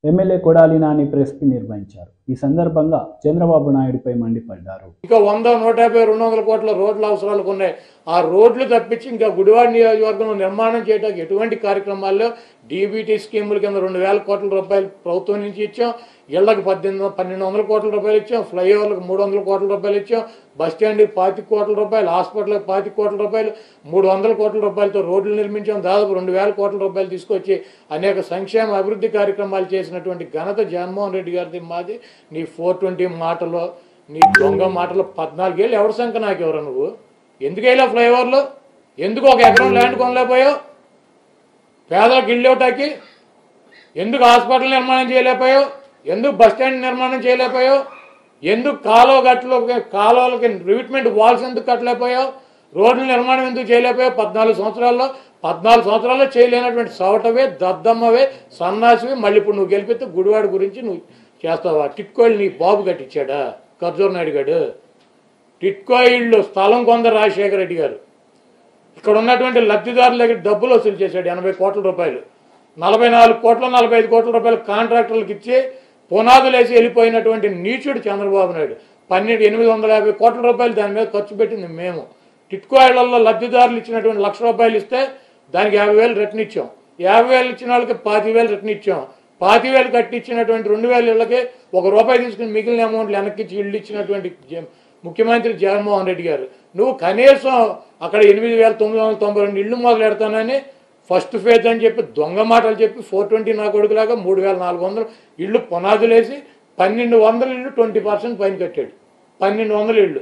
MLA Kodali Nani press meet నిర్వహించారు. ఈ సందర్భంగా చంద్రబాబు నాయుడుపై మండిపడ్డారు. ఇంకా 100, 150, 200 కోట్ల రోడ్ల అవసరాలకు ఉన్నాయి. ఆ రోడ్లు తప్పించి ఇంకా గుడివాడ నియోజకవర్గంలో నిర్మాణం చేయడానికి ఎటువంటి కార్యక్రమాల్లో డీబీటీ స్కీముల కింద 2,000 కోట్ల రూపాయలు ప్రభుత్వం నుంచి ఇచ్చాం. ఇళ్లకు 1,200 కోట్ల రూపాయలు ఇచ్చాం. ఫ్లైఓవర్లకు 300 కోట్ల రూపాయలు ఇచ్చాం. బస్టాండ్కి 25 కోట్ల రూపాయలు, హాస్పిటల్కి 25 కోట్ల రూపాయలు, 300 కోట్ల రూపాయలతో రోడ్లు నిర్మించాం. దాదాపు 2,000 కోట్ల రూపాయలు తీసుకొచ్చి అనేక సంక్షేమ అభివృద్ధి కార్యక్రమాలు చేసినటువంటి ఘనత జగన్మోహన్ రెడ్డి గారిది మాది. నీ 420 మాటలో, నీ దొంగ మాటలో 14 ఏళ్ళు ఎవరి సంఖ్య నాకు ఎవరు నువ్వు? ఎందుకు వెళ్ళావు ఫ్లైఓవర్లో? ఎందుకు 1 ఎకరం ల్యాండ్ కొనలేకపోయావు? పేదలకు ఇళ్ళు ఇవ్వటానికి ఎందుకు హాస్పిటల్ నిర్మాణం చేయలేకపోయావు? ఎందుకు బస్టాండ్ నిర్మాణం చేయలేకపోయావు? ఎందుకు కాలువలకి రివిట్మెంట్ వాల్స్ ఎందుకు కట్టలేకపోయావు? రోడ్ల నిర్మాణం ఎందుకు చేయలేకపోయావు? 14 సంవత్సరాల్లో చేయలేనటువంటి సవటవే, దద్దమ్మవే, సన్నాసివి. మళ్ళీ ఇప్పుడు నువ్వు గెలిపితే గుడివాడ గురించి నువ్వు చేస్తావా? టిట్కో నీ బాబు కట్టించాడా ఖర్జూర్ నాయుడు గారు? టిట్కో ఇళ్ళు స్థలం కొంద రాజశేఖర రెడ్డి గారు ఇక్కడ ఉన్నటువంటి లబ్ధిదారుల దగ్గర డబ్బులు వసూలు చేశాడు. 80 కోట్ల రూపాయలు, 44 కోట్ల 45 కోట్ల రూపాయలు కాంట్రాక్టర్లకు ఇచ్చి పునాదులు వేసి వెళ్ళిపోయినటువంటి నీచుడు చంద్రబాబు నాయుడు. 850 కోట్ల రూపాయలు దాని మీద ఖర్చు పెట్టింది మేము. టిట్కో ఇళ్లలో లబ్ధిదారులు ఇచ్చినటువంటి 1,00,000 రూపాయలు ఇస్తే దానికి 50,000 రిటర్న్ ఇచ్చాం. 50,000 ఇచ్చిన వాళ్ళకి 25,000 రిటర్న్ ఇచ్చాం. 25,000 కట్టించినటువంటి 2,000 ఇళ్ళకి ₹1 తీసుకుని మిగిలిన అమౌంట్లు వెనక్కి ఇళ్ళు ఇచ్చినటువంటి ముఖ్యమంత్రి జగన్మోహన్ రెడ్డి గారు. నువ్వు కనీసం అక్కడ 8,992 ఇళ్ళు మొదలు పెడతానని ఫస్ట్ ఫేజ్ అని చెప్పి దొంగ మాటలు చెప్పి 420 నా కొడుకులాగా 3,400 ఇళ్ళు పునాదులేసి 1,200 ఇళ్ళు 20% పైన కట్టాడు. 1,200 ఇళ్ళు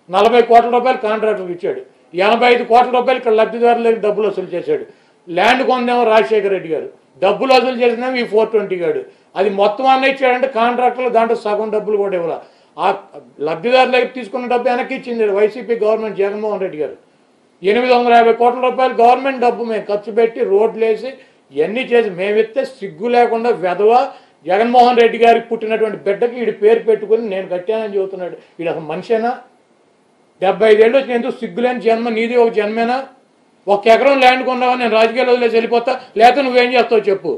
40 కోట్ల రూపాయలు కాంట్రాక్టర్కి ఇచ్చాడు. 85 కోట్ల రూపాయలు ఇక్కడ లబ్ధిదారులకు డబ్బులు వసూలు చేశాడు. ల్యాండ్ కొందేమో రాజశేఖర రెడ్డి గారు, డబ్బులు వసూలు చేసినేమో ఈ 420 గాడు. అది మొత్తం అన్న ఇచ్చాడంటే కాంట్రాక్టర్లు దాంట్లో సగం డబ్బులు కూడా ఇవ్వాలి. ఆ లబ్ధిదారులకు తీసుకున్న డబ్బు వెనక్కి ఇచ్చింది వైసీపీ గవర్నమెంట్ జగన్మోహన్ రెడ్డి గారు. 850 కోట్ల రూపాయలు గవర్నమెంట్ డబ్బు మేము ఖర్చు పెట్టి రోడ్లు వేసి ఇవన్నీ చేసి మేమిస్తే సిగ్గు లేకుండా వెధవ జగన్మోహన్ రెడ్డి గారికి పుట్టినటువంటి బిడ్డకి వీడి పేరు పెట్టుకుని నేను కట్టానని చెబుతున్నాడు. వీడు అసలు మనిషేనా? 75 ఏళ్ళు వచ్చి ఎందుకు సిగ్గులేని జన్మ నీది ఒక జన్మేనా? 1 ఎకరం ల్యాండ్ కొన్నావా నేను రాజకీయాలు వదిలేసి వెళ్ళిపోతా, లేకపోతే నువ్వేం చేస్తావు చెప్పు?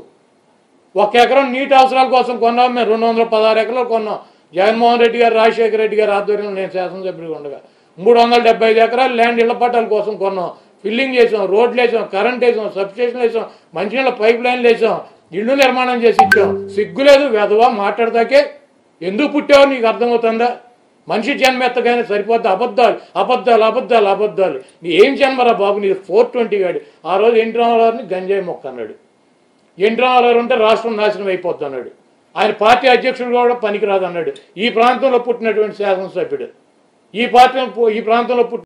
1 ఎకరం నీటి అవసరాల కోసం కొన్నావు. మేము 216 ఎకరాలు కొన్నాం. జగన్మోహన్ రెడ్డి గారు, రాజశేఖర రెడ్డి గారు ఆధ్వర్యంలో నేను శాసనసభ్యుడిగా ఉండగా 375 ఎకరాలు ల్యాండ్ ఇళ్ల పట్టాల కోసం కొన్నాం. ఫిల్లింగ్ చేసాం, రోడ్లు వేసాం, కరెంట్ వేసాం, సబ్స్టేషన్ వేసాం, మంచినీళ్ళ పైప్ లైన్లు వేసాం, ఇళ్ళు నిర్మాణం చేసి ఇచ్చాం. సిగ్గులేదు వెధవా మాట్లాడతాకే? ఎందుకు పుట్టావు నీకు అర్థమవుతుందా? మనిషి జన్మ ఎత్తగానే సరిపోద్ది. అబద్ధాలు అబద్ధాలు అబద్ధాలు అబద్ధాలు. నీ ఏం జన్మరా బాబు నీది? 420 గాడు. ఆ రోజు ఎన్టీ రామారావుని గంజాయి మొక్క అన్నాడు. ఎన్టీ రామారావు ఉంటే రాష్ట్రం నాశనం అయిపోద్ది అన్నాడు. ఆయన పార్టీ అధ్యక్షుడు కూడా పనికిరాదు అన్నాడు. ఈ ప్రాంతంలో పుట్టినటువంటి శాసనసభ్యుడు, ఈ ప్రాంతంలో పుట్టిన